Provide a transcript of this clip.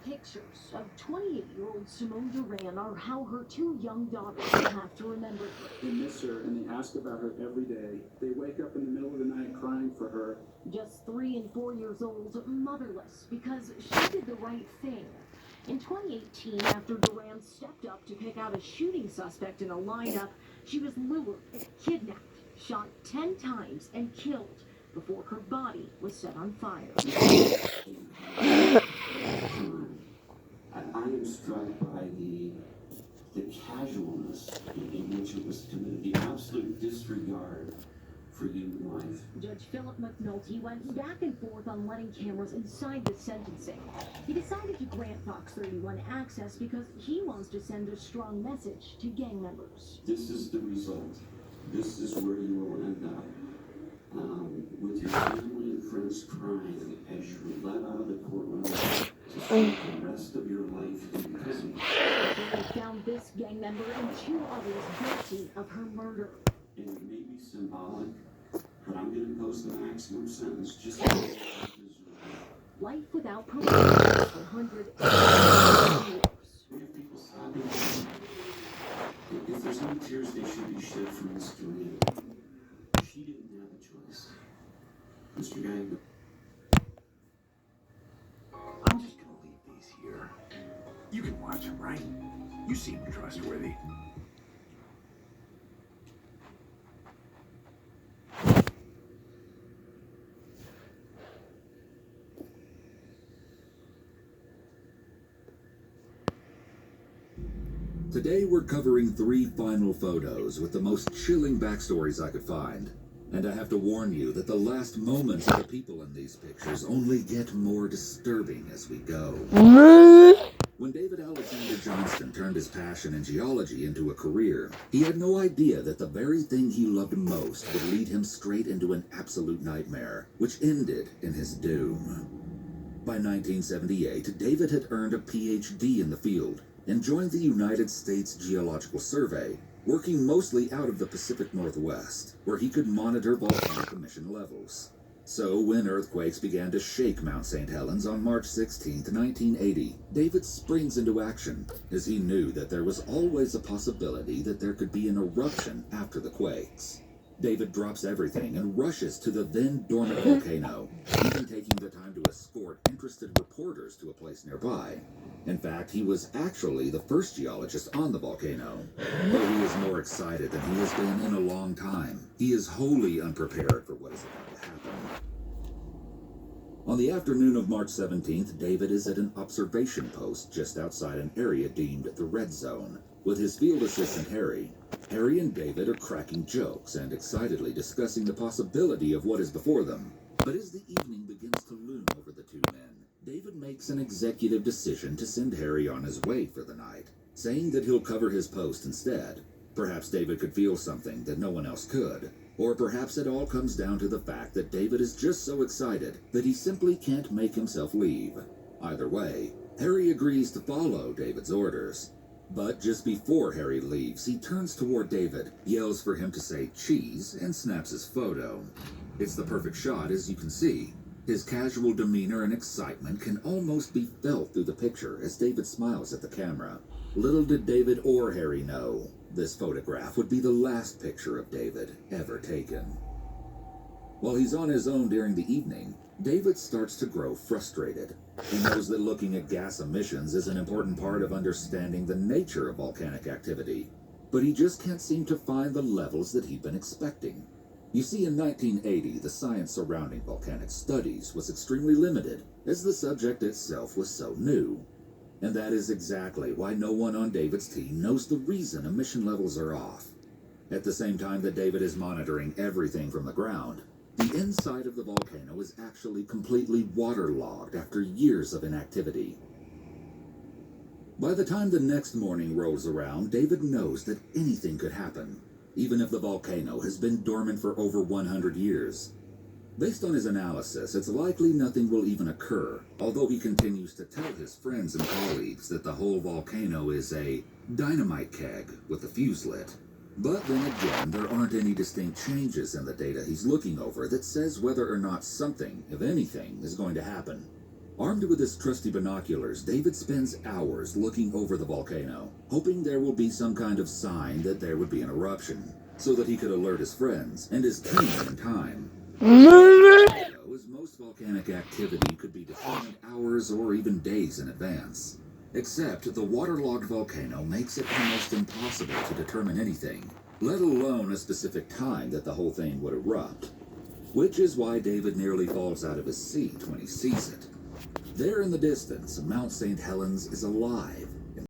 Pictures of 28-year-old Simone Duran are how her two young daughters will have to remember her. They miss her and they ask about her every day. They wake up in the middle of the night crying for her. Just 3 and 4 years old, motherless because she did the right thing. In 2018, after Duran stepped up to pick out a shooting suspect in a lineup, she was lured, kidnapped, shot 10 times, and killed before her body was set on fire. I am struck by the casualness in which it was committed, the absolute disregard for human life. Judge Philip McNulty went back and forth on letting cameras inside the sentencing. He decided to grant Fox 31 access because he wants to send a strong message to gang members. This is the result. This is where you will end up. With your family and friends crying as you're let out of the courtroom to spend the rest of your life in prison. They found this gang member and 2 others guilty of her murder. And it may be symbolic, but I'm going to impose the maximum sentence just for what life without parole for hundreds of years. We have people sobbing. If there's no tears, they should be shed from Miss Duran. She didn't have a choice. Mr. Gang. I'm just gonna leave these here. You can watch them, right? You seem trustworthy. Today we're covering 3 final photos with the most chilling backstories I could find. And I have to warn you that the last moments of the people in these pictures only get more disturbing as we go. When David Alexander Johnston turned his passion in geology into a career, he had no idea that the very thing he loved most would lead him straight into an absolute nightmare, which ended in his doom. By 1978, David had earned a PhD in the field and joined the United States Geological Survey, working mostly out of the Pacific Northwest, where he could monitor volcanic emission levels. So when earthquakes began to shake Mount St. Helens on March 16, 1980, David springs into action, as he knew that there was always a possibility that there could be an eruption after the quakes. David drops everything and rushes to the then dormant volcano, even taking the time to escort interested reporters to a place nearby. In fact, he was actually the first geologist on the volcano. Though he is more excited than he has been in a long time, he is wholly unprepared for what is about to happen. On the afternoon of March 17th, David is at an observation post just outside an area deemed the Red Zone, with his field assistant Harry. Harry and David are cracking jokes and excitedly discussing the possibility of what is before them. But as the evening begins to loom over the 2 men, David makes an executive decision to send Harry on his way for the night, saying that he'll cover his post instead. Perhaps David could feel something that no one else could. Or perhaps it all comes down to the fact that David is just so excited that he simply can't make himself leave. Either way, Harry agrees to follow David's orders. But just before Harry leaves, he turns toward David, yells for him to say cheese, and snaps his photo. It's the perfect shot, as you can see. His casual demeanor and excitement can almost be felt through the picture as David smiles at the camera. Little did David or Harry know, this photograph would be the last picture of David ever taken. While he's on his own during the evening, David starts to grow frustrated. He knows that looking at gas emissions is an important part of understanding the nature of volcanic activity, but he just can't seem to find the levels that he'd been expecting. You see, in 1980, the science surrounding volcanic studies was extremely limited, as the subject itself was so new. And that is exactly why no one on David's team knows the reason emission levels are off. At the same time that David is monitoring everything from the ground, the inside of the volcano is actually completely waterlogged after years of inactivity. By the time the next morning rolls around, David knows that anything could happen, even if the volcano has been dormant for over 100 years. Based on his analysis, it's likely nothing will even occur, although he continues to tell his friends and colleagues that the whole volcano is a dynamite keg with the fuse lit. But then again, there aren't any distinct changes in the data he's looking over that says whether or not something, if anything, is going to happen. Armed with his trusty binoculars, David spends hours looking over the volcano, hoping there will be some kind of sign that there would be an eruption, so that he could alert his friends and his team in time. As most volcanic activity could be defined hours or even days in advance. Except the waterlogged volcano makes it almost impossible to determine anything, let alone a specific time that the whole thing would erupt. Which is why David nearly falls out of his seat when he sees it. There in the distance, Mount St. Helens is alive